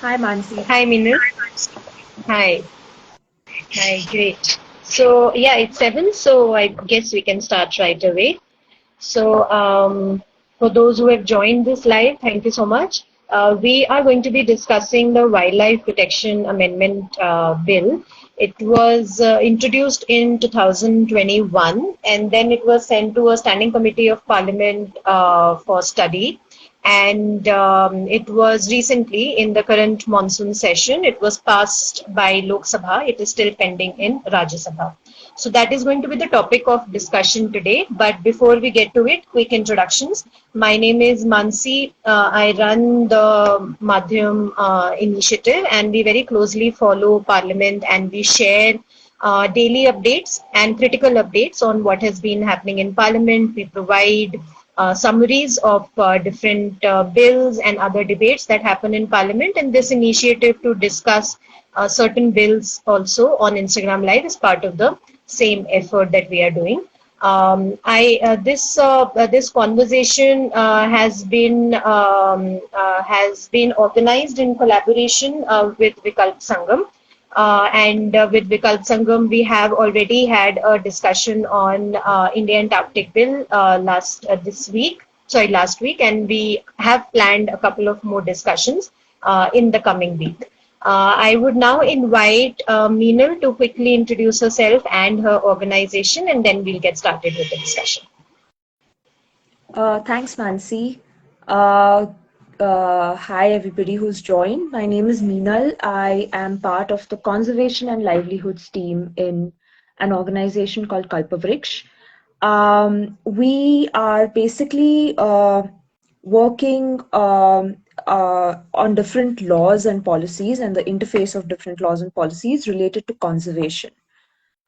Hi, Mansi. Hi, Meenal. Hi. Hi, great. So, yeah, it's 7, so I guess we can start right away. So, for those who have joined this live, thank you so much. We are going to be discussing the Wildlife Protection Amendment Bill. It was introduced in 2021 and then it was sent to a standing committee of parliament for study. And it was recently in the current monsoon session, it was passed by Lok Sabha. It is still pending in Rajya Sabha. So that is going to be the topic of discussion today. But before we get to it, quick introductions. My name is Maansi. I run the Maadhyam initiative and we very closely follow Parliament and we share daily updates and critical updates on what has been happening in Parliament. We provide summaries of different bills and other debates that happen in Parliament, and this initiative to discuss certain bills also on Instagram Live is part of the same effort that we are doing. This conversation has been organized in collaboration with Vikalp Sangam. And with Vikalp Sangam, we have already had a discussion on Indian Antarctic Bill last week, and we have planned a couple of more discussions in the coming week. I would now invite Meenal to quickly introduce herself and her organization, and then we'll get started with the discussion. Thanks, Mansi. Hi, everybody who's joined. My name is Meenal. I am part of the Conservation and Livelihoods team in an organization called Kalpavriksh. We are basically working on different laws and policies and the interface of different laws and policies related to conservation.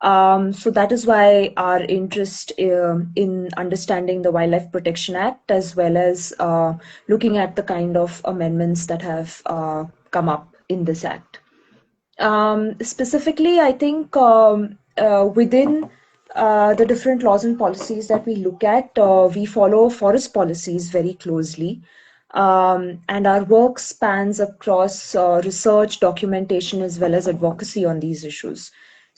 So that is why our interest in understanding the Wildlife Protection Act, as well as looking at the kind of amendments that have come up in this act. Specifically, I think within the different laws and policies that we look at, we follow forest policies very closely. And our work spans across research, documentation, as well as advocacy on these issues.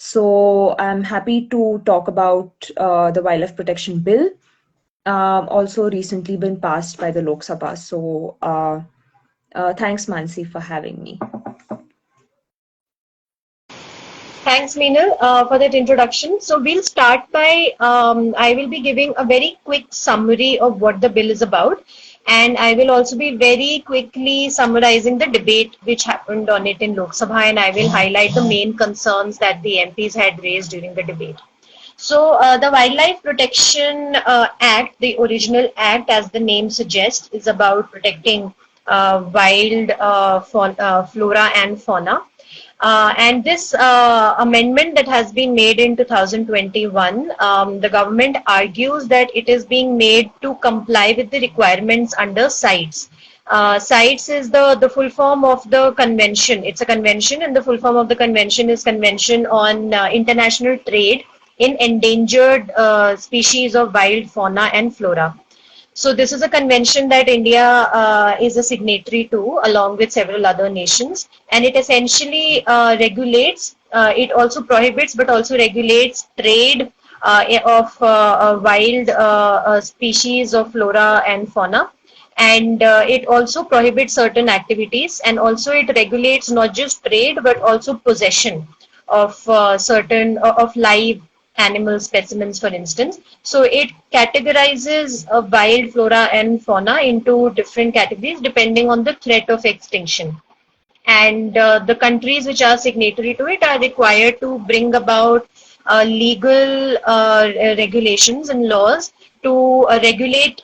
So I'm happy to talk about the Wildlife Protection Bill, also recently been passed by the Lok Sabha. So thanks, Mansi, for having me. Thanks, Meenal, for that introduction. So we'll start by, I will be giving a very quick summary of what the bill is about. And I will also be very quickly summarizing the debate which happened on it in Lok Sabha, and I will highlight the main concerns that the MPs had raised during the debate. So the Wildlife Protection Act, the original act, as the name suggests, is about protecting wild flora and fauna. And this amendment that has been made in 2021, the government argues that it is being made to comply with the requirements under CITES. CITES is the full form of the convention. It's a convention, and the full form of the convention is Convention on International Trade in Endangered Species of Wild Fauna and Flora. So this is a convention that India is a signatory to, along with several other nations, and it essentially regulates, it also prohibits but also regulates trade of wild species of flora and fauna. And it also prohibits certain activities, and also it regulates not just trade but also possession of of live animal specimens, for instance. So it categorizes wild flora and fauna into different categories depending on the threat of extinction. And the countries which are signatory to it are required to bring about legal regulations and laws to regulate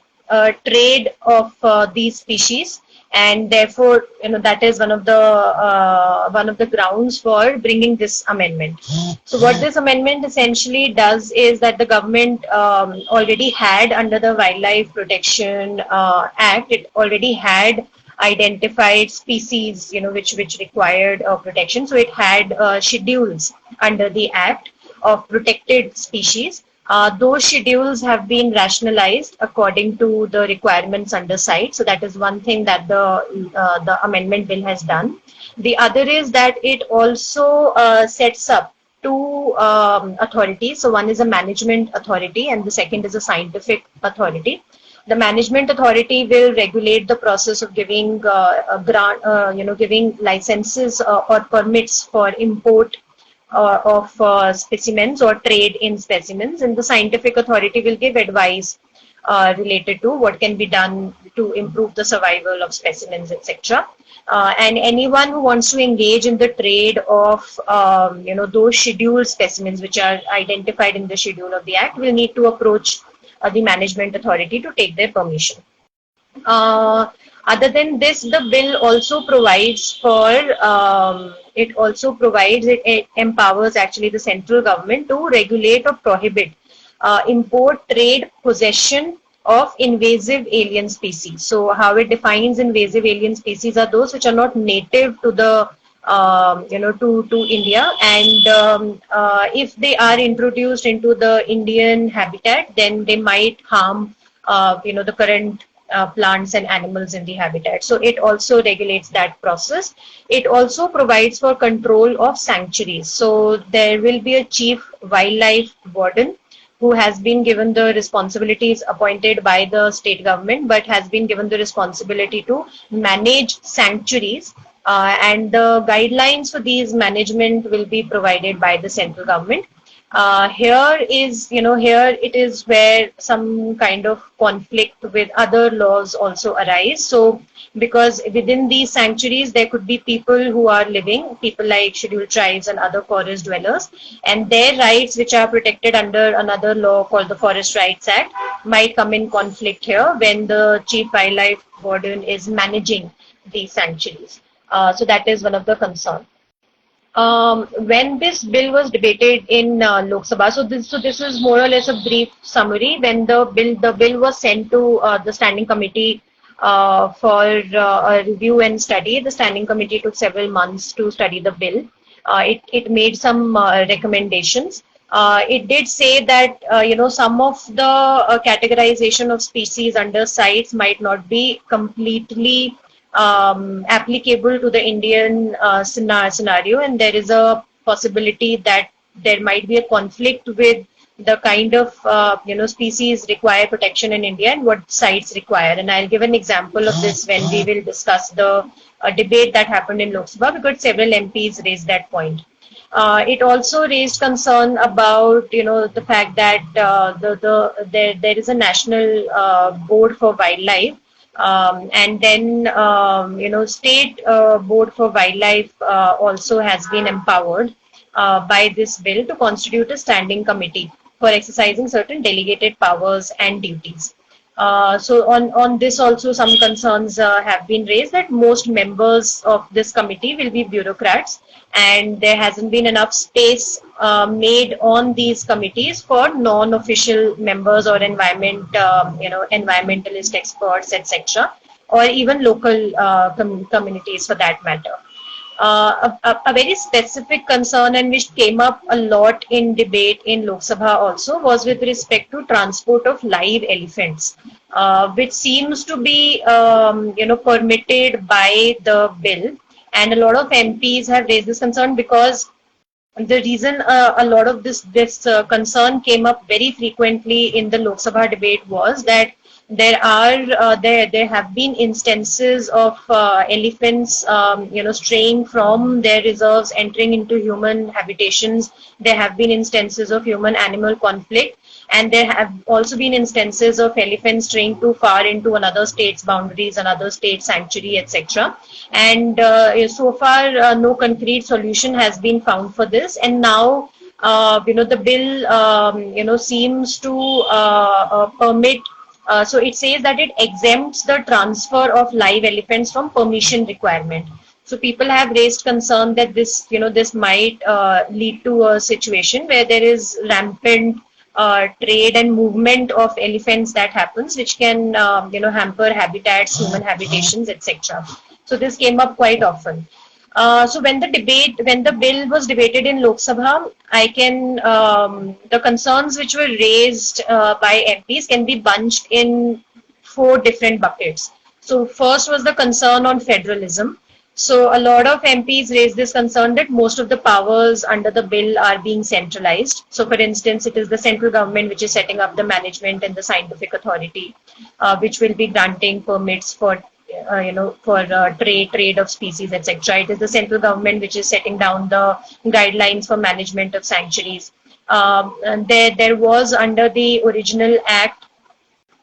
trade of these species, and therefore, that is one of the grounds for bringing this amendment. So what this amendment essentially does is that the government already had, under the Wildlife Protection Act, it already had identified species, which required protection. So it had schedules under the act of protected species. Those schedules have been rationalized according to the requirements under site. So that is one thing that the amendment bill has done. The other is that it also sets up two authorities. So one is a management authority and the second is a scientific authority. The management authority will regulate the process of giving giving licenses or permits for import of specimens or trade in specimens, and the scientific authority will give advice related to what can be done to improve the survival of specimens, etc. And anyone who wants to engage in the trade of those scheduled specimens which are identified in the schedule of the act will need to approach the management authority to take their permission. Uh, Other than this, the bill also provides for it empowers actually the central government to regulate or prohibit import, trade, possession of invasive alien species. So how it defines invasive alien species are those which are not native to the to India, and if they are introduced into the Indian habitat, then they might harm the current plants and animals in the habitat. So it also regulates that process. It also provides for control of sanctuaries. So there will be a chief wildlife warden who has been given the responsibilities appointed by the state government, but has been given the responsibility to manage sanctuaries. And the guidelines for these management will be provided by the central government. Here it is where some kind of conflict with other laws also arise. So, because within these sanctuaries, there could be people who are living, people like scheduled tribes and other forest dwellers, and their rights, which are protected under another law called the Forest Rights Act, might come in conflict here when the chief wildlife warden is managing these sanctuaries. So that is one of the concerns. When this bill was debated in Lok Sabha, so this is more or less a brief summary. When the bill was sent to the standing committee for a review and study, the standing committee took several months to study the bill. It made some recommendations. It did say that some of the categorization of species under CITES might not be completely applicable to the Indian scenario, and there is a possibility that there might be a conflict with the kind of species require protection in India and what sites require. And I'll give an example of this when we will discuss the debate that happened in Lok Sabha, because several MPs raised that point. It also raised concern about the fact that there is a national board for wildlife, and then state board for wildlife also has been empowered by this bill to constitute a standing committee for exercising certain delegated powers and duties. So on this also some concerns have been raised that most members of this committee will be bureaucrats, and there hasn't been enough space made on these committees for non-official members or environmentalist experts, etc., or even local communities for that matter. A very specific concern, and which came up a lot in debate in Lok Sabha also, was with respect to transport of live elephants, which seems to be permitted by the bill. And a lot of MPs have raised this concern, because the reason a lot of this concern came up very frequently in the Lok Sabha debate was that there have been instances of elephants straying from their reserves, entering into human habitations. There have been instances of human animal conflict, and there have also been instances of elephants straying too far into another state's boundaries, another state sanctuary, etc. And so far no concrete solution has been found for this. And now the bill seems to permit, so it says that it exempts the transfer of live elephants from permission requirement. So people have raised concern that this might lead to a situation where there is rampant trade and movement of elephants that happens, which can hamper habitats, human habitations, etc. So this came up quite often. So when the bill was debated in Lok Sabha, the concerns which were raised by MPs can be bunched in four different buckets. So first was the concern on federalism. So a lot of MPs raised this concern that most of the powers under the bill are being centralized. So for instance, it is the central government which is setting up the management and the scientific authority, which will be granting permits for for trade of species, etc. It is the central government which is setting down the guidelines for management of sanctuaries. And there was under the original act,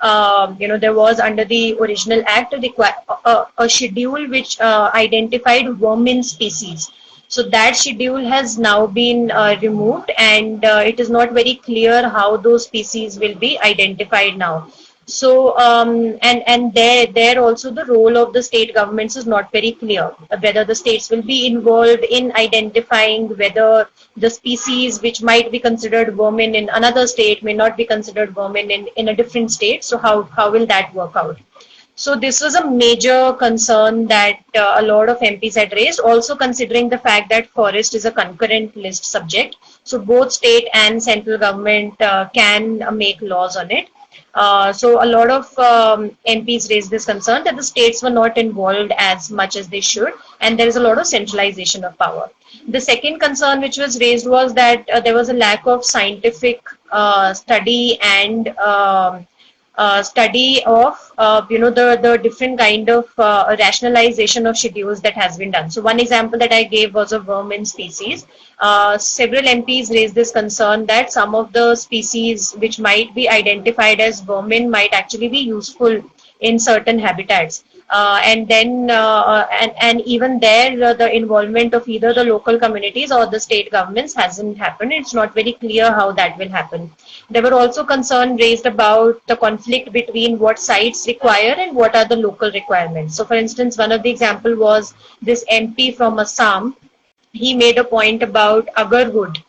there was under the original act a schedule which identified vermin species. So that schedule has now been removed, and it is not very clear how those species will be identified now. So and there also the role of the state governments is not very clear. Whether the states will be involved in identifying whether the species which might be considered vermin in another state may not be considered vermin in a different state. So how will that work out? So this was a major concern that a lot of MPs had raised, also considering the fact that forest is a concurrent list subject. So both state and central government can make laws on it. So a lot of MPs raised this concern that the states were not involved as much as they should, and there is a lot of centralization of power. The second concern which was raised was that there was a lack of scientific study and study of the different kind of rationalization of schedules that has been done. So one example that I gave was of vermin species. Several MPs raised this concern that some of the species which might be identified as vermin might actually be useful in certain habitats. And even there, the involvement of either the local communities or the state governments hasn't happened. It's not very clear how that will happen. There were also concerns raised about the conflict between what sites require and what are the local requirements. So for instance, one of the example was this MP from Assam. He made a point about agarwood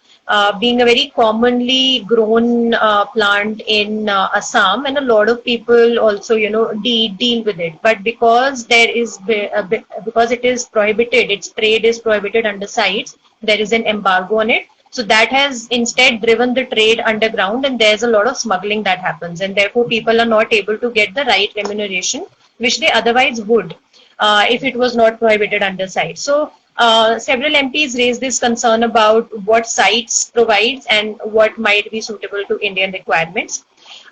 being a very commonly grown plant in Assam, and a lot of people also, deal with it. But because because it is prohibited, its trade is prohibited under sites. There is an embargo on it. So that has instead driven the trade underground, and there's a lot of smuggling that happens, and therefore people are not able to get the right remuneration which they otherwise would if it was not prohibited under sites. So several MPs raised this concern about what sites provides and what might be suitable to Indian requirements.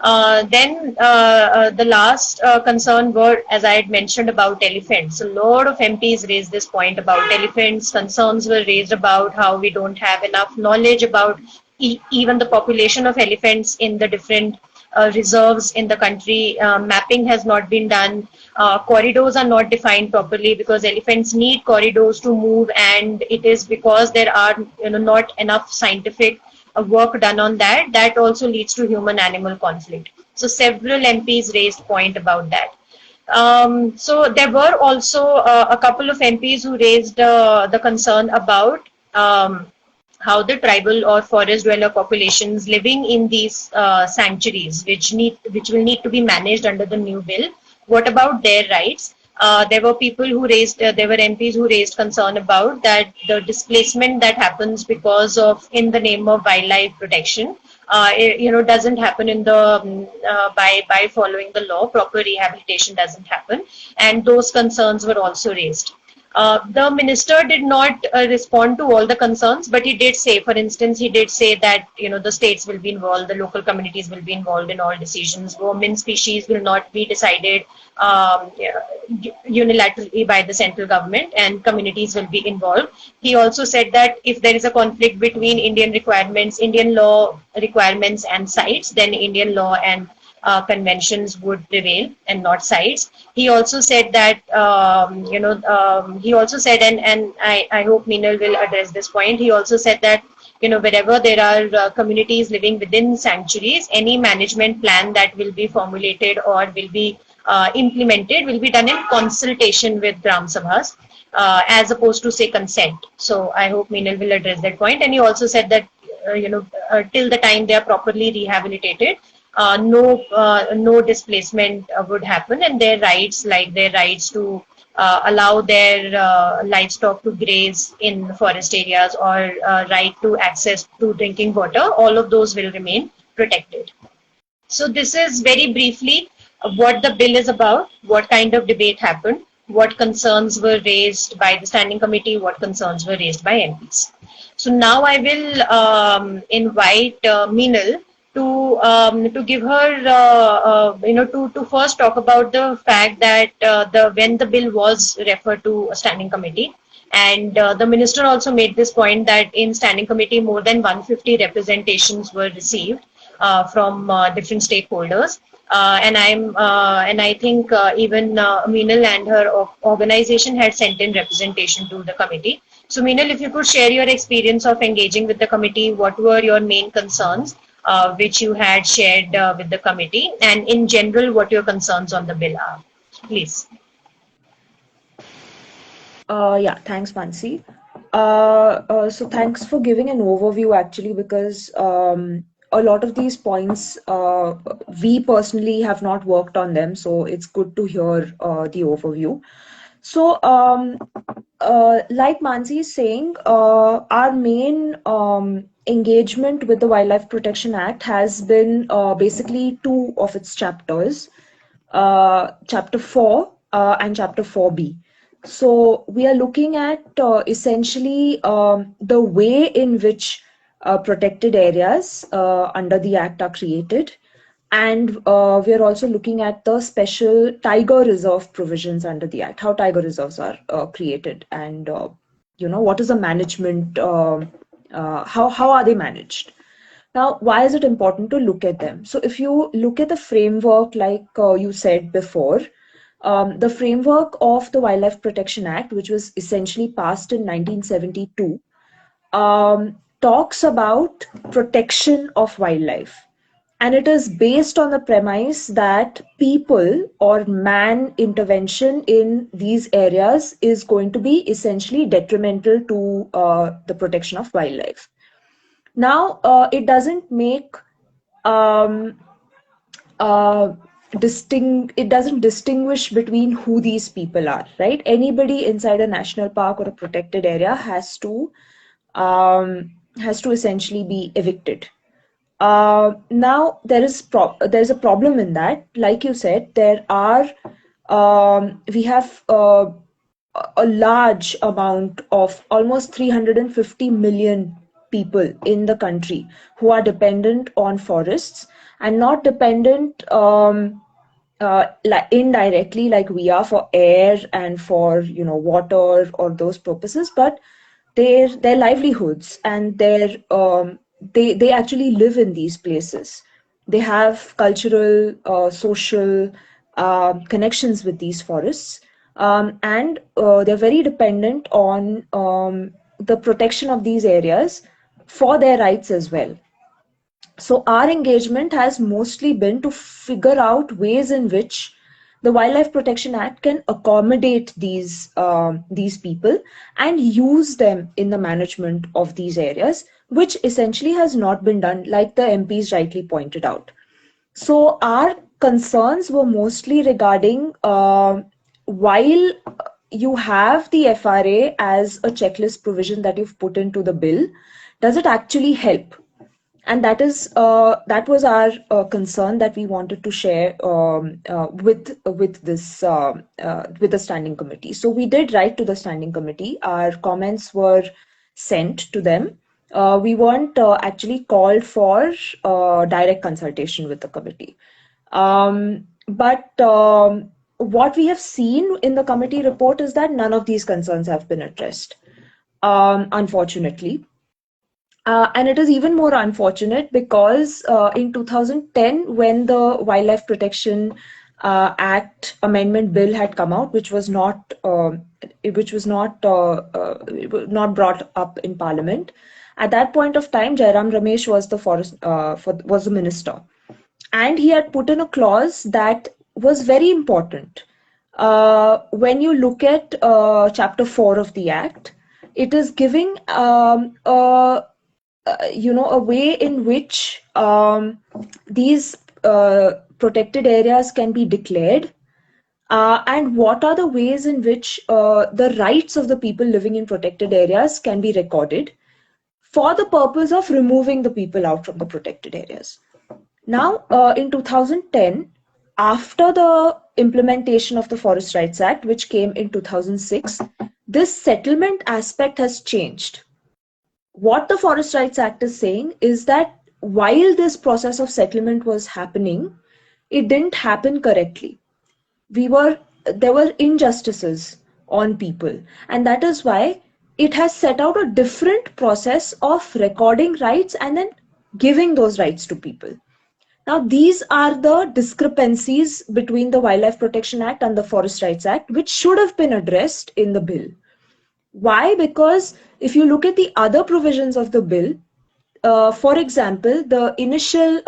Then the last concern were, as I had mentioned, about elephants. A lot of MPs raised this point about elephants. Concerns were raised about how we don't have enough knowledge about even the population of elephants in the different reserves in the country. Mapping has not been done. Corridors are not defined properly because elephants need corridors to move, and it is because there are not enough scientific work done on that. That also leads to human-animal conflict. So several MPs raised point about that. So there were also a couple of MPs who raised the concern about how the tribal or forest dweller populations living in these sanctuaries, which will need to be managed under the new bill. What about their rights? There were MPs who raised concern about that the displacement that happens because of in the name of wildlife protection, doesn't happen in the by following the law. Proper rehabilitation doesn't happen, and those concerns were also raised. The minister did not respond to all the concerns, but he did say, for instance, he did say that the states will be involved, the local communities will be involved in all decisions. Vermin species will not be decided unilaterally by the central government, and communities will be involved. He also said that if there is a conflict between Indian law requirements and sites, then Indian law and conventions would prevail and not sites. He also said that, he also said, and I hope Meenal will address this point. He also said that, wherever there are communities living within sanctuaries, any management plan that will be formulated or will be implemented will be done in consultation with Gram Sabhas, as opposed to say consent. So I hope Meenal will address that point. And he also said that, till the time they are properly rehabilitated, no displacement would happen, and their rights, like their rights to allow their livestock to graze in forest areas, or right to access to drinking water, all of those will remain protected. So this is very briefly what the bill is about, what kind of debate happened, what concerns were raised by the standing committee, what concerns were raised by MPs. So now I will invite Meenal to give her to first talk about the fact that the when the bill was referred to a standing committee, and the minister also made this point that in standing committee more than 150 representations were received from different stakeholders. And I think even Meenal and her organization had sent in representation to the committee. So Meenal, if you could share your experience of engaging with the committee, what were your main concerns which you had shared with the committee, and in general, what your concerns on the bill are? Please. Yeah, thanks, Mansi. So thanks for giving an overview actually, because a lot of these points we personally have not worked on them, so it's good to hear the overview. So, like Mansi is saying, our main engagement with the Wildlife Protection Act has been basically two of its chapters, Chapter 4 and Chapter 4B. So, we are looking at essentially the way in which protected areas under the Act are created, and we are also looking at the special tiger reserve provisions under the Act, how tiger reserves are created, and what is the management, how are they managed. Now, why is it important to look at them? So, if you look at the framework, like you said before, the framework of the Wildlife Protection Act, which was essentially passed in 1972, talks about protection of wildlife. And it is based on the premise that people or man intervention in these areas is going to be essentially detrimental to the protection of wildlife. Now, it doesn't make um, uh, it doesn't distinguish between who these people are, right? Anybody inside a national park or a protected area has to essentially be evicted. Now there's a problem in that. Like you said, we have a large amount of almost 350 million people in the country who are dependent on forests, and not dependent like indirectly like we are for air and for water or those purposes, but their livelihoods and they actually live in these places. They have cultural, social connections with these forests, and they're very dependent on the protection of these areas for their rights as well. So our engagement has mostly been to figure out ways in which the Wildlife Protection Act can accommodate these people and use them in the management of these areas, which essentially has not been done, like the MPs rightly pointed out. So our concerns were mostly regarding while you have the FRA as a checklist provision that you've put into the bill, does it actually help? And that was our concern that we wanted to share with the standing committee. So we did write to the standing committee. Our comments were sent to them. We weren't actually called for direct consultation with the committee. But what we have seen in the committee report is that none of these concerns have been addressed, unfortunately. And it is even more unfortunate because in 2010, when the Wildlife Protection Act Amendment Bill had come out, which was not brought up in Parliament, at that point of time, Jairam Ramesh was was the minister, and he had put in a clause that was very important. When you look at Chapter 4 of the Act, it is giving a way in which these protected areas can be declared, and what are the ways in which the rights of the people living in protected areas can be recorded for the purpose of removing the people out from the protected areas. Now, in 2010, after the implementation of the Forest Rights Act, which came in 2006, this settlement aspect has changed. What the Forest Rights Act is saying is that while this process of settlement was happening, it didn't happen correctly. We were There were injustices on people, and that is why it has set out a different process of recording rights and then giving those rights to people. Now, these are the discrepancies between the Wildlife Protection Act and the Forest Rights Act, which should have been addressed in the bill. Why? Because if you look at the other provisions of the bill, for example, the initial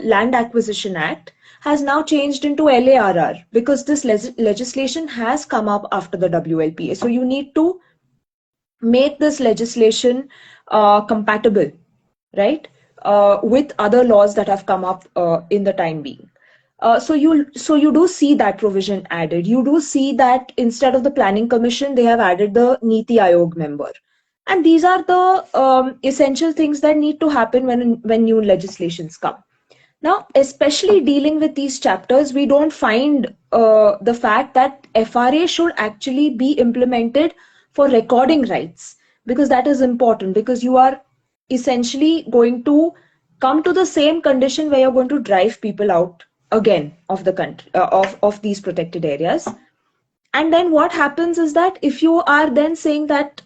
Land Acquisition Act has now changed into LARR because this legislation has come up after the WLPA. So you need to make this legislation compatible, right, with other laws that have come up in the time being. So you do see that provision added. You do see that instead of the Planning Commission, they have added the Niti Aayog member. And these are the essential things that need to happen when new legislations come. Now, especially dealing with these chapters, we don't find the fact that FRA should actually be implemented for recording rights, because that is important, because you are essentially going to come to the same condition where you're going to drive people out again of the country, of these protected areas. And then what happens is that if you are then saying that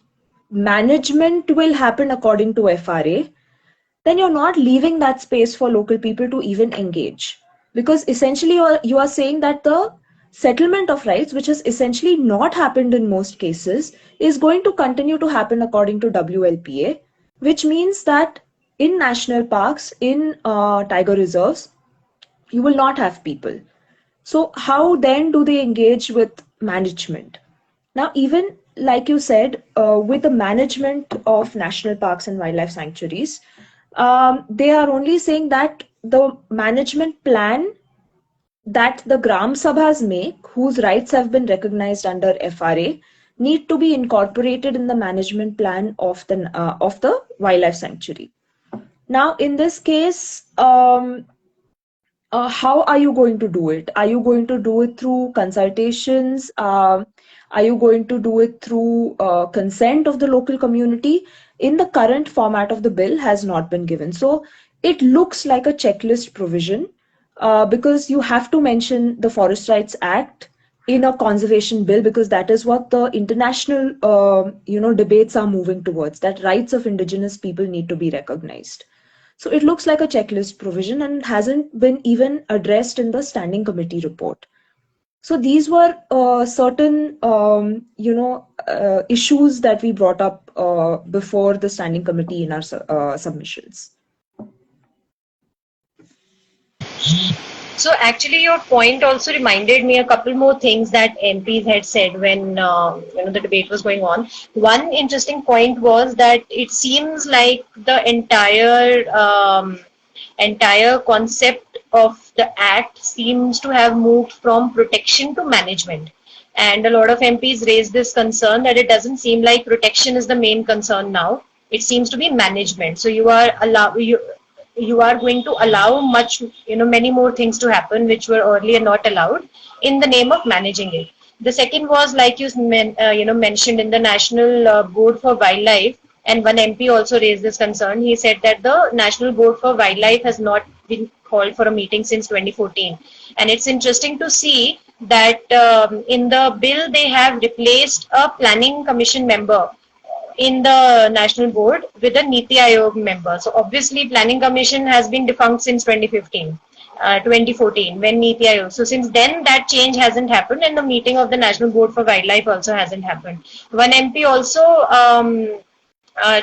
management will happen according to FRA, then you're not leaving that space for local people to even engage. Because essentially you are saying that the settlement of rights, which has essentially not happened in most cases, is going to continue to happen according to WLPA, which means that in national parks, in tiger reserves, you will not have people. So how then do they engage with management? Now, even like you said, with the management of national parks and wildlife sanctuaries, they are only saying that the management plan that the Gram Sabhas make, whose rights have been recognized under FRA, need to be incorporated in the management plan of the wildlife sanctuary. Now, in this case, how are you going to do it? Are you going to do it through consultations? Are you going to do it through consent of the local community? In the current format of the bill has not been given. So it looks like a checklist provision because you have to mention the Forest Rights Act in a conservation bill, because that is what the international debates are moving towards, that rights of indigenous people need to be recognized. So it looks like a checklist provision and hasn't been even addressed in the standing committee report. So these were certain, issues that we brought up before the standing committee in our submissions. So actually, your point also reminded me a couple more things that MPs had said when the debate was going on. One interesting point was that it seems like the entire concept of the act seems to have moved from protection to management. And a lot of MPs raised this concern that it doesn't seem like protection is the main concern now. It seems to be management. So you are going to allow many more things to happen which were earlier not allowed in the name of managing it. The second was, like you mentioned, in the National Board for Wildlife, and one MP also raised this concern. He said that the National Board for Wildlife has not been called for a meeting since 2014. And it's interesting to see that in the bill they have replaced a planning commission member in the national board with a Niti Aayog member. So obviously planning commission has been defunct since 2014 when Niti Aayog. So since then that change hasn't happened, and the meeting of the National Board for Wildlife also hasn't happened. One MP also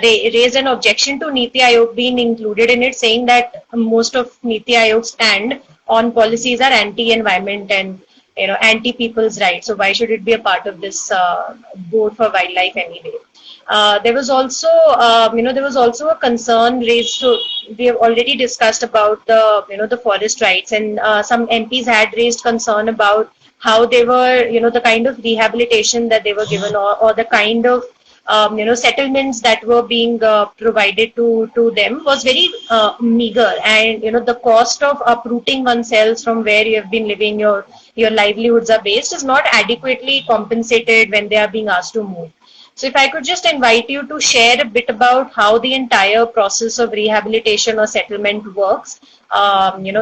raised an objection to Niti Aayog being included in it, saying that most of Niti Aayog's stand on policies are anti-environment and anti-people's rights. So why should it be a part of this board for wildlife anyway? There was also a concern raised. So we have already discussed about the forest rights, and some MPs had raised concern about how they were, the kind of rehabilitation that they were given, or the kind of settlements that were being provided to them was very meager, and the cost of uprooting oneself from where you have been living, your livelihoods are based, is not adequately compensated when they are being asked to move. So if I could just invite you to share a bit about how the entire process of rehabilitation or settlement works,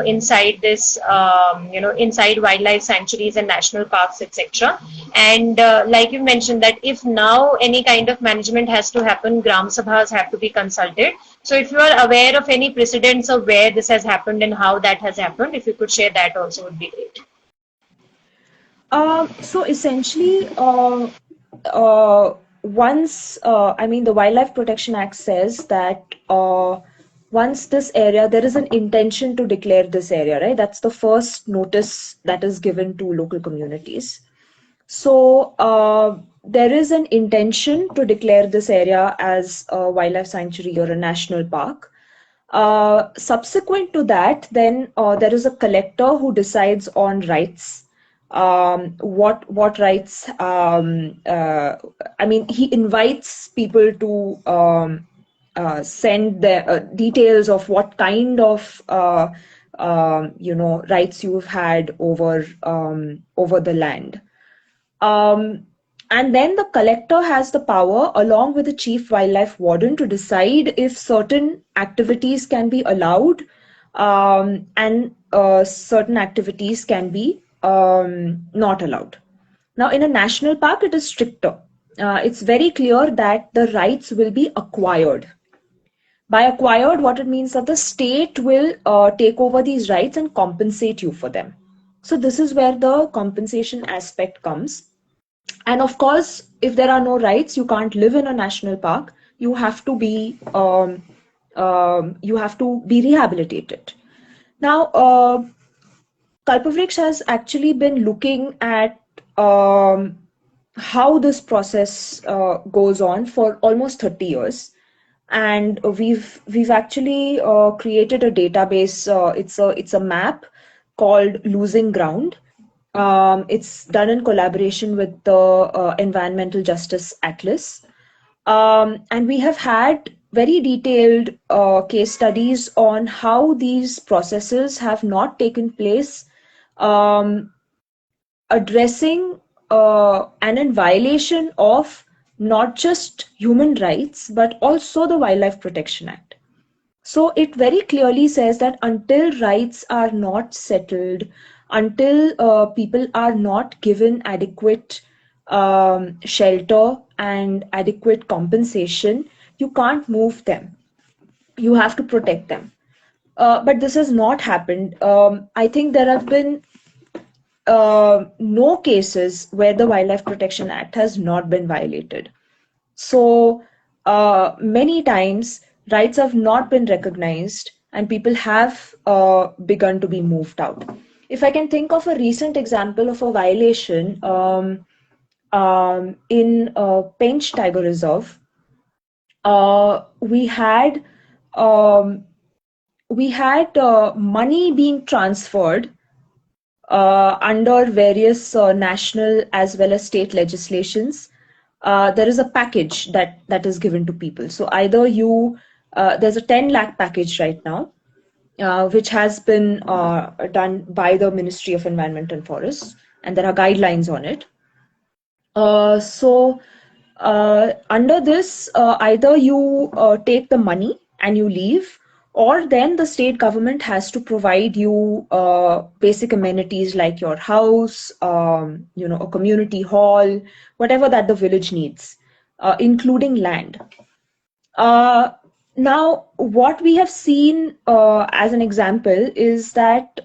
inside this, inside wildlife sanctuaries and national parks, etc. And like you mentioned, that if now any kind of management has to happen, Gram Sabhas have to be consulted. So if you are aware of any precedents of where this has happened and how that has happened, if you could share that also would be great. So essentially, uh, once I mean, the Wildlife Protection Act says that once this area, there is an intention to declare this area, right? That's the first notice that is given to local communities. So there is an intention to declare this area as a wildlife sanctuary or a national park. Subsequent to that, then there is a collector who decides on rights. What rights? I mean, he invites people to send the details of what kind of rights you've had over the land. Um, and then the collector has the power, along with the chief wildlife warden, to decide if certain activities can be allowed, and certain activities can be not allowed. Now, in a national park, it is stricter. It's very clear that the rights will be acquired. By acquired, what it means that the state will take over these rights and compensate you for them. So this is where the compensation aspect comes. And of course, if there are no rights, you can't live in a national park. You have to be rehabilitated. Now, Kalpavriksh has actually been looking at how this process goes on for almost 30 years, and we've actually created a database. It's a map called Losing Ground. It's done in collaboration with the Environmental Justice Atlas. And we have had very detailed case studies on how these processes have not taken place, um, addressing and in violation of not just human rights, but also the Wildlife Protection Act. So it very clearly says that until rights are not settled, until people are not given adequate shelter and adequate compensation, you can't move them. You have to protect them. But this has not happened. I think there have been no cases where the Wildlife Protection Act has not been violated. So many times rights have not been recognized and people have begun to be moved out. If I can think of a recent example of a violation in Pench Tiger Reserve, we had money being transferred under various national as well as state legislations. There is a package that is given to people. So either there's a 10 lakh package right now, which has been done by the Ministry of Environment and Forests, and there are guidelines on it. So under this, either you take the money and you leave, or then the state government has to provide you basic amenities like your house, a community hall, whatever that the village needs, including land. Uh, Now, what we have seen as an example is that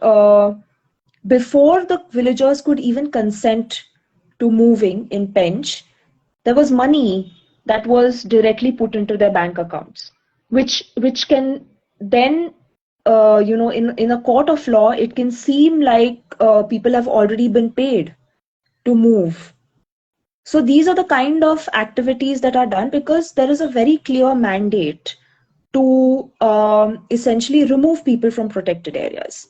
before the villagers could even consent to moving in Pench, there was money that was directly put into their bank accounts, which can then, in a court of law, it can seem like people have already been paid to move. So these are the kind of activities that are done because there is a very clear mandate to essentially remove people from protected areas.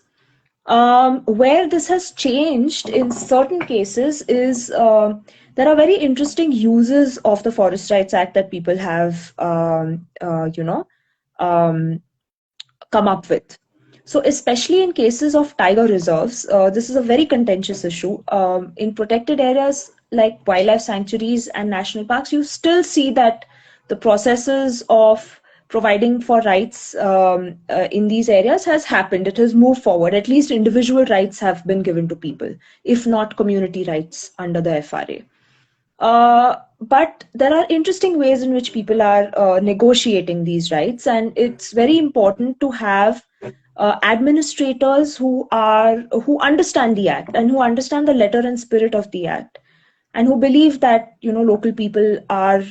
Where this has changed in certain cases is there are very interesting uses of the Forest Rights Act that people have, um, come up with. So, especially in cases of tiger reserves, this is a very contentious issue. In protected areas like wildlife sanctuaries and national parks, you still see that the processes of providing for rights in these areas has happened. It has moved forward. At least individual rights have been given to people, if not community rights under the FRA. But there are interesting ways in which people are negotiating these rights, and it's very important to have administrators who understand the act and who understand the letter and spirit of the act, and who believe that local people are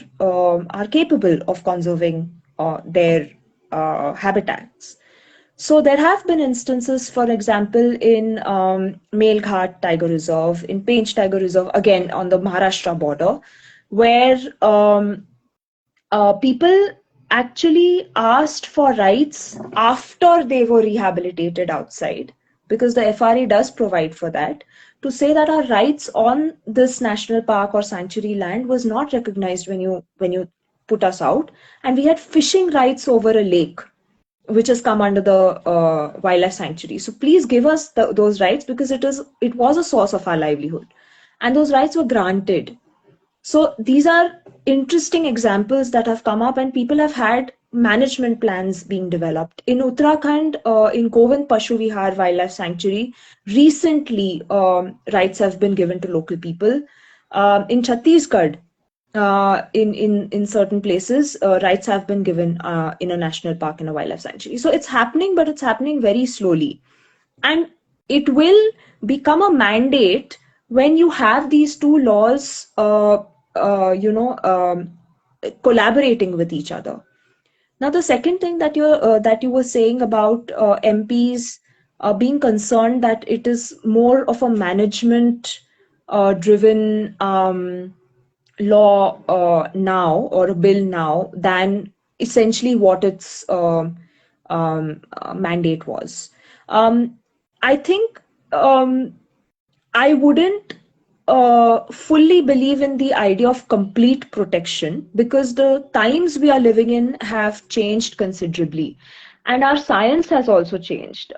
capable of conserving their habitats. So there have been instances, for example, in Melghat Tiger Reserve, in Pench Tiger Reserve, again on the Maharashtra border, where people actually asked for rights after they were rehabilitated outside, because the FRA does provide for that, to say that our rights on this national park or sanctuary land was not recognized when you put us out, and we had fishing rights over a lake which has come under the wildlife sanctuary. So please give us those rights, because it was a source of our livelihood, and those rights were granted. So these are interesting examples that have come up, and people have had management plans being developed. In Uttarakhand, in Govind Pashu Vihar Wildlife Sanctuary, recently rights have been given to local people. In Chhattisgarh, in certain places, rights have been given in a national park, in a wildlife sanctuary. So it's happening, but it's happening very slowly, and it will become a mandate when you have these two laws, collaborating with each other. Now, the second thing that you were saying about MPs being concerned that it is more of a management driven law now, or a bill now, than essentially what its mandate was. Um, I think I wouldn't fully believe in the idea of complete protection, because the times we are living in have changed considerably, and our science has also changed.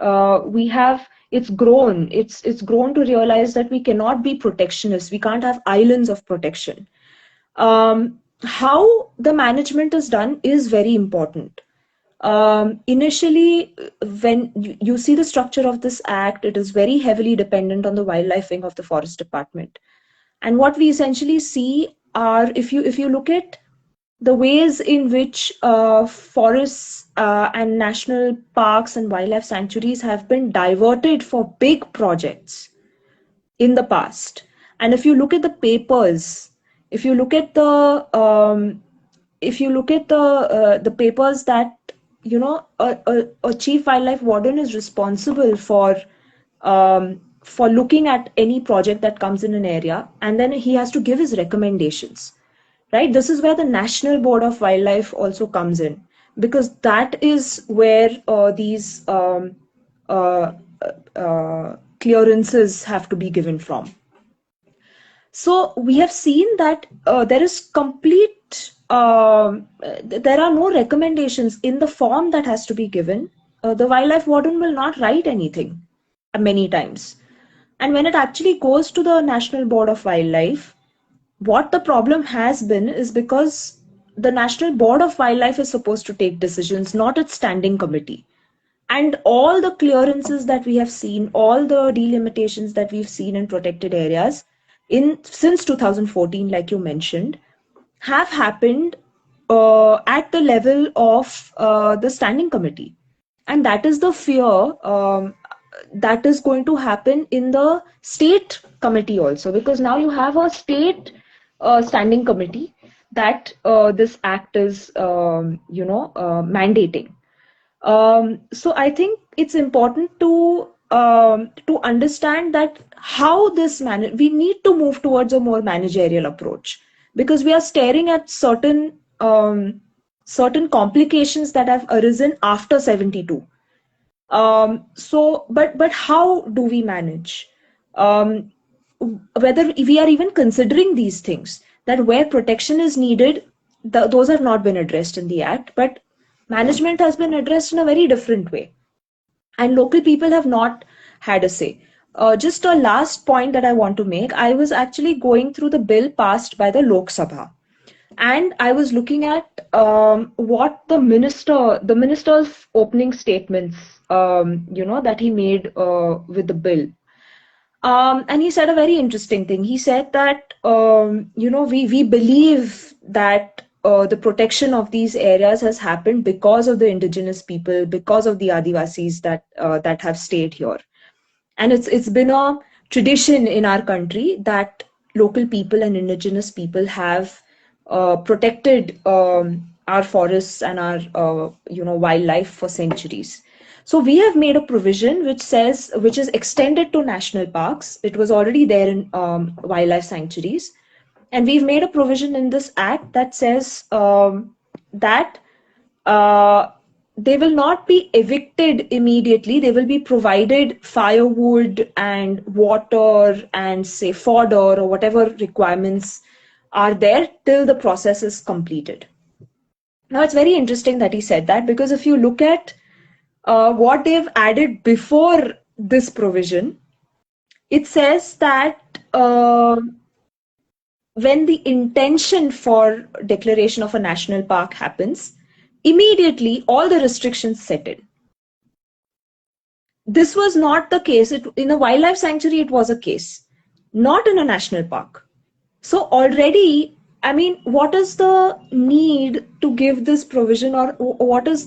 It's grown to realize that we cannot be protectionists. We can't have islands of protection. How the management is done is very important. Initially, when you see the structure of this act, it is very heavily dependent on the wildlife wing of the forest department. And what we essentially see are, if you look at the ways in which forests and national parks and wildlife sanctuaries have been diverted for big projects in the past. And if you look at the papers, if you look at the the papers that a chief wildlife warden is responsible for looking at any project that comes in an area, and then he has to give his recommendations, right? This is where the National Board of Wildlife also comes in, because that is where these clearances have to be given from. So we have seen that there is there are no recommendations in the form that has to be given. The wildlife warden will not write anything many times. And when it actually goes to the National Board of Wildlife, what the problem has been is because the National Board of Wildlife is supposed to take decisions, not its standing committee. And all the clearances that we have seen, all the delimitations that we've seen in protected areas in since 2014, like you mentioned, have happened at the level of the standing committee. And that is the fear that is going to happen in the state committee also, because now you have a state standing committee that this act is mandating. So I think it's important to understand that how we need to move towards a more managerial approach, because we are staring at certain complications that have arisen after 72. But how do we manage? Um, Whether we are even considering these things, that where protection is needed, those have not been addressed in the act, but management has been addressed in a very different way, and local people have not had a say. Just a last point that I want to make. I was actually going through the bill passed by the Lok Sabha, and I was looking at what the minister's opening statements, that he made with the bill. And he said a very interesting thing. He said that we believe that the protection of these areas has happened because of the indigenous people, because of the Adivasis that have stayed here, and it's been a tradition in our country that local people and indigenous people have protected our forests and our wildlife for centuries. So we have made a provision which is extended to national parks. It was already there in wildlife sanctuaries, and we've made a provision in this act that says that uh, they will not be evicted immediately. They will be provided firewood and water and, say, fodder or whatever requirements are there till the process is completed. Now, it's very interesting that he said that, because if you look at what they've added before this provision, it says that when the intention for declaration of a national park happens, immediately all the restrictions set in. This was not the case. In a wildlife sanctuary, it was a case, not in a national park. So already, I mean, what is the need to give this provision, or what is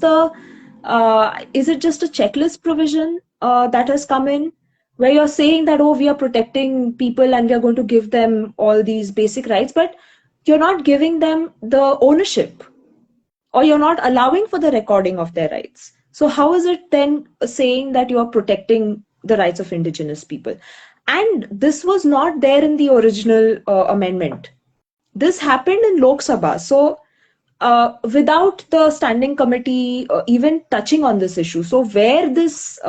it just a checklist provision that has come in, where you're saying that, oh, we are protecting people and we are going to give them all these basic rights, but you're not giving them the ownership, or you're not allowing for the recording of their rights. So how is it then saying that you are protecting the rights of indigenous people? And this was not there in the original amendment. This happened in Lok Sabha. So without the standing committee even touching on this issue, so where this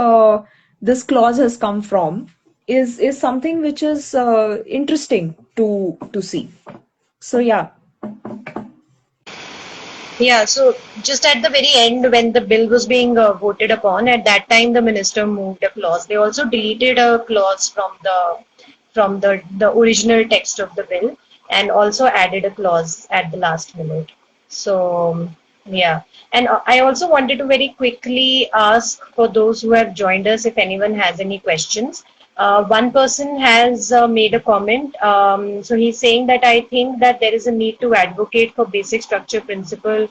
clause has come from is something which is interesting to see. So yeah. Yeah, so just at the very end, when the bill was being voted upon, at that time the minister moved a clause. They also deleted a clause from the original text of the bill, and also added a clause at the last minute. So yeah, and I also wanted to very quickly ask for those who have joined us if anyone has any questions. One person has made a comment. So he's saying that I think that there is a need to advocate for basic structure principle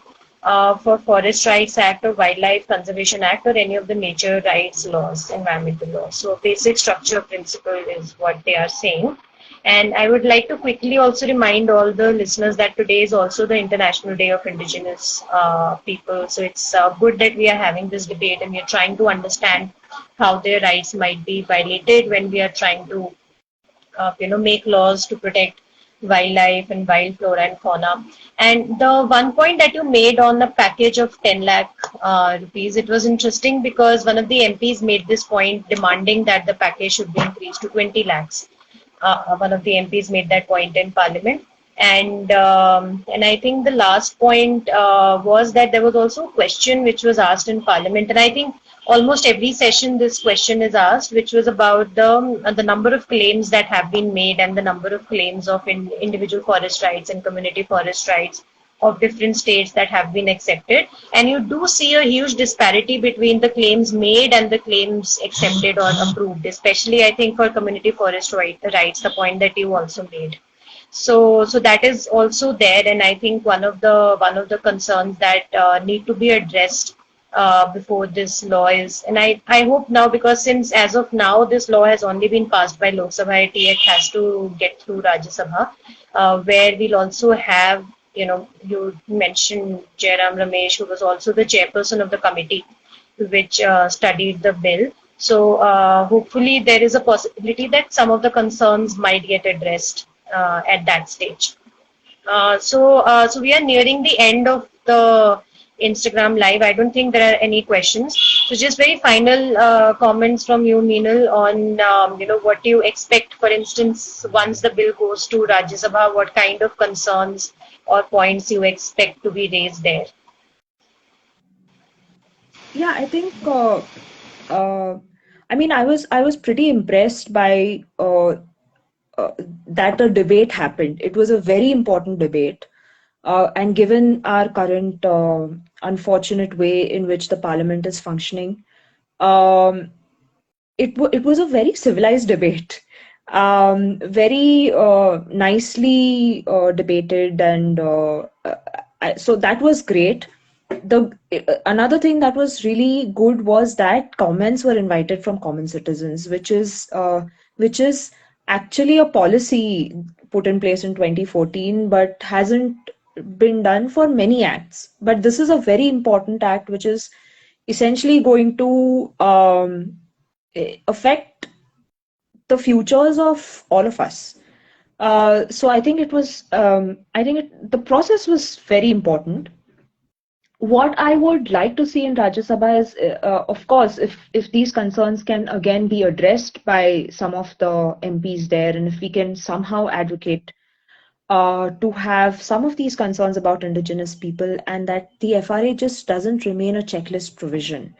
for Forest Rights Act or Wildlife Conservation Act or any of the nature rights laws, environmental laws. So basic structure principle is what they are saying. And I would like to quickly also remind all the listeners that today is also the International Day of Indigenous People. So it's good that we are having this debate and we are trying to understand how their rights might be violated when we are trying to, make laws to protect wildlife and wild flora and fauna. And the one point that you made on the package of 10 lakh rupees, it was interesting because one of the MPs made this point demanding that the package should be increased to 20 lakhs. One of the MPs made that point in Parliament, and I think the last point was that there was also a question which was asked in Parliament, and I think almost every session this question is asked, which was about the number of claims that have been made and the number of claims of individual forest rights and community forest rights of different states that have been accepted, and you do see a huge disparity between the claims made and the claims accepted or approved, especially I think for community forest rights, the point that you also made. So that is also there, and I think one of the concerns that need to be addressed before this law is, and I hope now, because since as of now this law has only been passed by Lok Sabha, it has to get through Rajya Sabha, where we'll also have, you mentioned Jairam Ramesh, who was also the chairperson of the committee which studied the bill. So hopefully there is a possibility that some of the concerns might get addressed at that stage. So we are nearing the end of the Instagram Live. I don't think there are any questions. So just very final comments from you, Meenal, on what do you expect, for instance, once the bill goes to Rajya Sabha, what kind of concerns or points you expect to be raised there? Yeah, I think uh, I was pretty impressed by that the debate happened. It was a very important debate, and given our current unfortunate way in which the parliament is functioning, um, it was a very civilized debate, very nicely debated, and so that was great. The Another thing that was really good was that comments were invited from common citizens, which is actually a policy put in place in 2014, but hasn't been done for many acts. But this is a very important act, which is essentially going to affect the futures of all of us. So I think the process was very important. What I would like to see in Rajya Sabha is, of course, if these concerns can again be addressed by some of the MPs there, and if we can somehow advocate to have some of these concerns about indigenous people, and that the FRA just doesn't remain a checklist provision.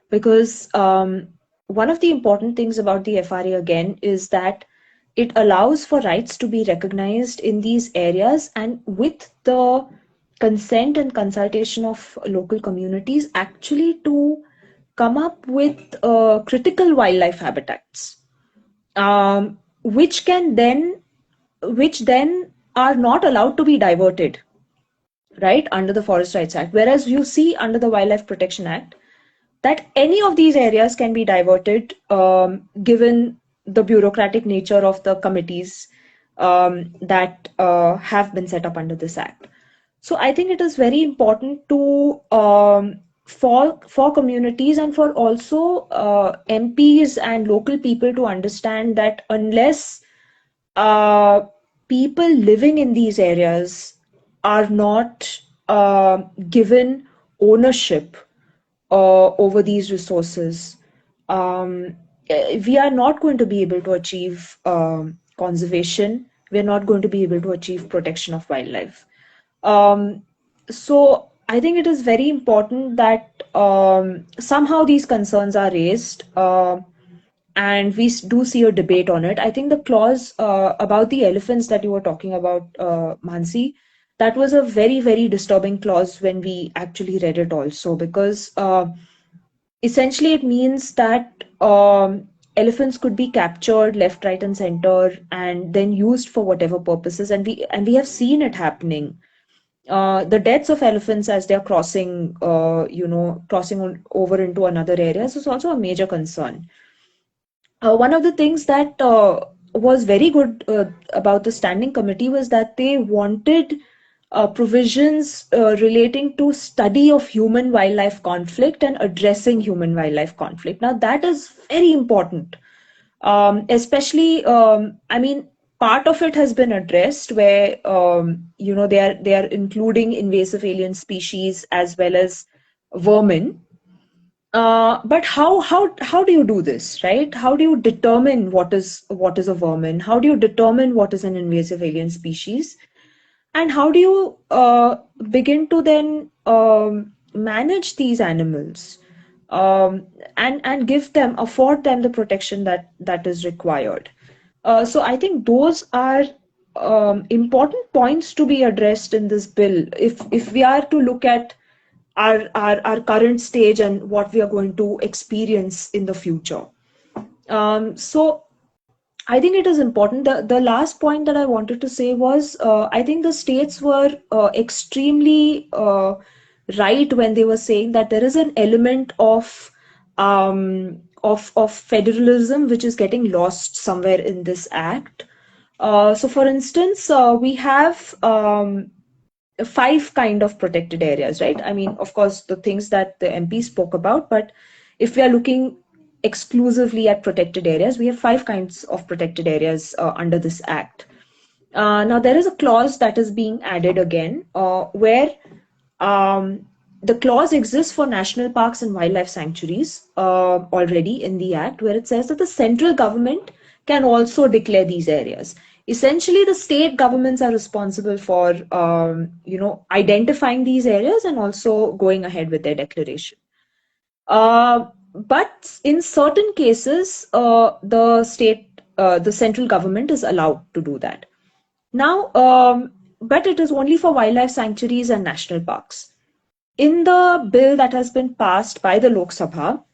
Because one of the important things about the FRA again is that it allows for rights to be recognized in these areas, and with the consent and consultation of local communities, actually to come up with critical wildlife habitats, which can then which then are not allowed to be diverted, right, under the Forest Rights Act. Whereas you see under the Wildlife Protection Act that any of these areas can be diverted, given the bureaucratic nature of the committees that have been set up under this act. So I think it is very important to for communities and for also MPs and local people to understand that unless uh, people living in these areas are not given ownership over these resources, we are not going to be able to achieve conservation. We are not going to be able to achieve protection of wildlife. Um, so I think it is very important that somehow these concerns are raised. And we do see a debate on it. I think the clause about the elephants that you were talking about, Mansi, that was a very, very disturbing clause when we actually read it also, because essentially it means that elephants could be captured left, right, and center, and then used for whatever purposes, and we have seen it happening. The deaths of elephants as they are crossing, over into another area, is also a major concern. One of the things that was very good about the standing committee was that they wanted provisions relating to study of human wildlife conflict and addressing human wildlife conflict. Now that is very important, especially I mean, part of it has been addressed where they are including invasive alien species as well as vermin. But how do you do this, right? How do you determine what is a vermin? How do you determine what is an invasive alien species? And how do you begin to then manage these animals, and afford them the protection that is required? So I think those are important points to be addressed in this bill. If we are to look at our current stage and what we are going to experience in the future. So I think it is important. The last point that I wanted to say was, I think the states were extremely right when they were saying that there is an element of federalism which is getting lost somewhere in this act. So, for instance, we have five kind of protected areas, right? I mean, of course, the things that the MP spoke about, but if we are looking exclusively at protected areas, we have five kinds of protected areas under this act. Now, there is a clause that is being added again, where um, the clause exists for national parks and wildlife sanctuaries already in the Act, where it says that the central government can also declare these areas. Essentially, the state governments are responsible for, identifying these areas and also going ahead with their declaration. But in certain cases, the central government is allowed to do that. Now, but it is only for wildlife sanctuaries and national parks. In the bill that has been passed by the Lok Sabha,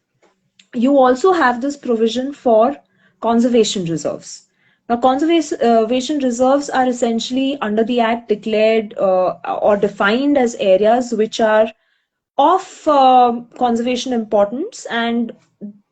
you also have this provision for conservation reserves. Now, conservation reserves are essentially under the Act declared or defined as areas which are of conservation importance, and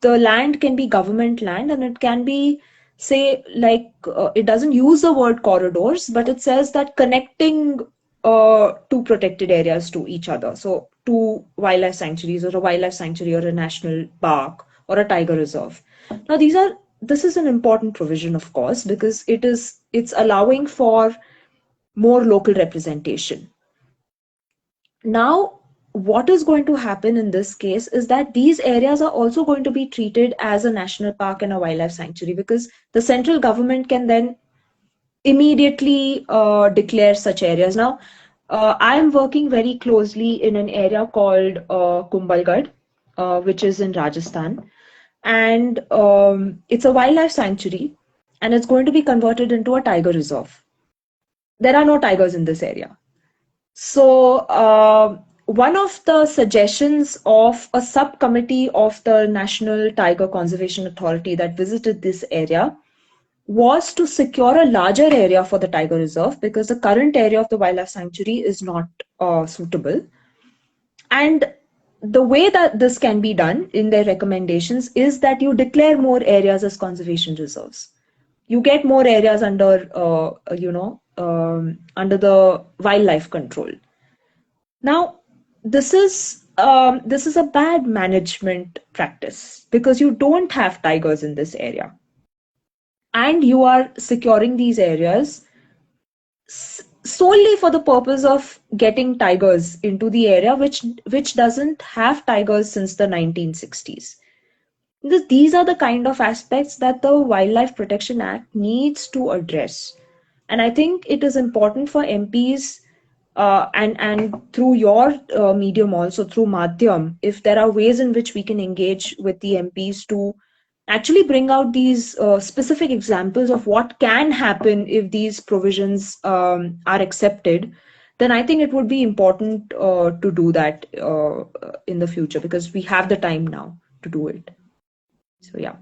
the land can be government land, and it can be, say, like, it doesn't use the word corridors, but it says that connecting two protected areas to each other, so two wildlife sanctuaries or a wildlife sanctuary or a national park or a tiger reserve. Now this is an important provision, of course, because it's allowing for more local representation. Now, what is going to happen in this case is that these areas are also going to be treated as a national park and a wildlife sanctuary, because the central government can then immediately declare such areas. Now, I am working very closely in an area called Kumbhalgarh, which is in Rajasthan, and it's a wildlife sanctuary, and it's going to be converted into a tiger reserve. There are no tigers in this area. So, one of the suggestions of a subcommittee of the National Tiger Conservation Authority that visited this area was to secure a larger area for the tiger reserve, because the current area of the wildlife sanctuary is not suitable. And the way that this can be done in their recommendations is that you declare more areas as conservation reserves. You get more areas under, under the wildlife control. Now, this is a bad management practice, because you don't have tigers in this area, and you are securing these areas solely for the purpose of getting tigers into the area, which doesn't have tigers since the 1960s. These are the kind of aspects that the Wildlife Protection Act needs to address. And I think it is important for MPs, and through your medium also, through Madhyam, if there are ways in which we can engage with the MPs to actually bring out these specific examples of what can happen if these provisions are accepted, then I think it would be important to do that in the future, because we have the time now to do it. So, yeah.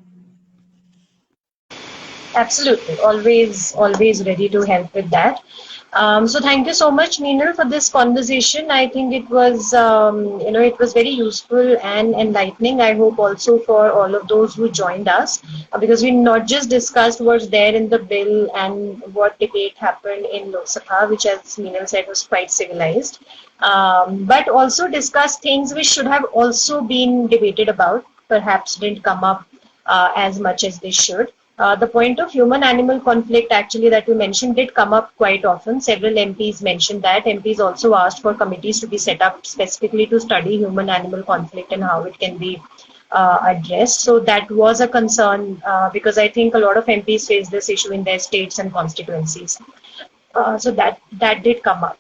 Absolutely. Always ready to help with that. So thank you so much, Meenal, for this conversation. I think it was, it was very useful and enlightening. I hope also for all of those who joined us, because we not just discussed what's there in the bill and what debate happened in Lok Sabha, which, as Meenal said, was quite civilized, but also discussed things which should have also been debated about, perhaps didn't come up as much as they should. The point of human-animal conflict, actually, that you mentioned did come up quite often. Several MPs mentioned that. MPs also asked for committees to be set up specifically to study human-animal conflict and how it can be addressed. So that was a concern, because I think a lot of MPs face this issue in their states and constituencies. So that did come up.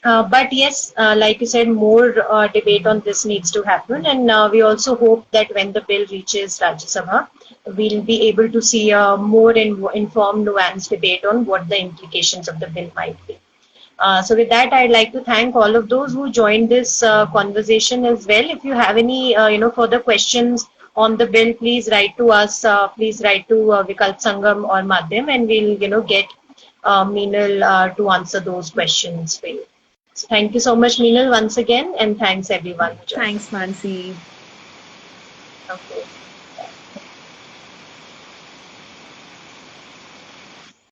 But yes, like you said, more debate on this needs to happen, and we also hope that when the bill reaches Rajya Sabha, we'll be able to see a more informed, nuanced debate on what the implications of the bill might be. So with that, I'd like to thank all of those who joined this conversation as well. If you have any, further questions on the bill, please write to us. Please write to Vikalp Sangam or Maadhyam, and we'll, get Meenal to answer those questions for you. So thank you so much, Meenal, once again, and thanks everyone who joined. Thanks, Mansi. Okay.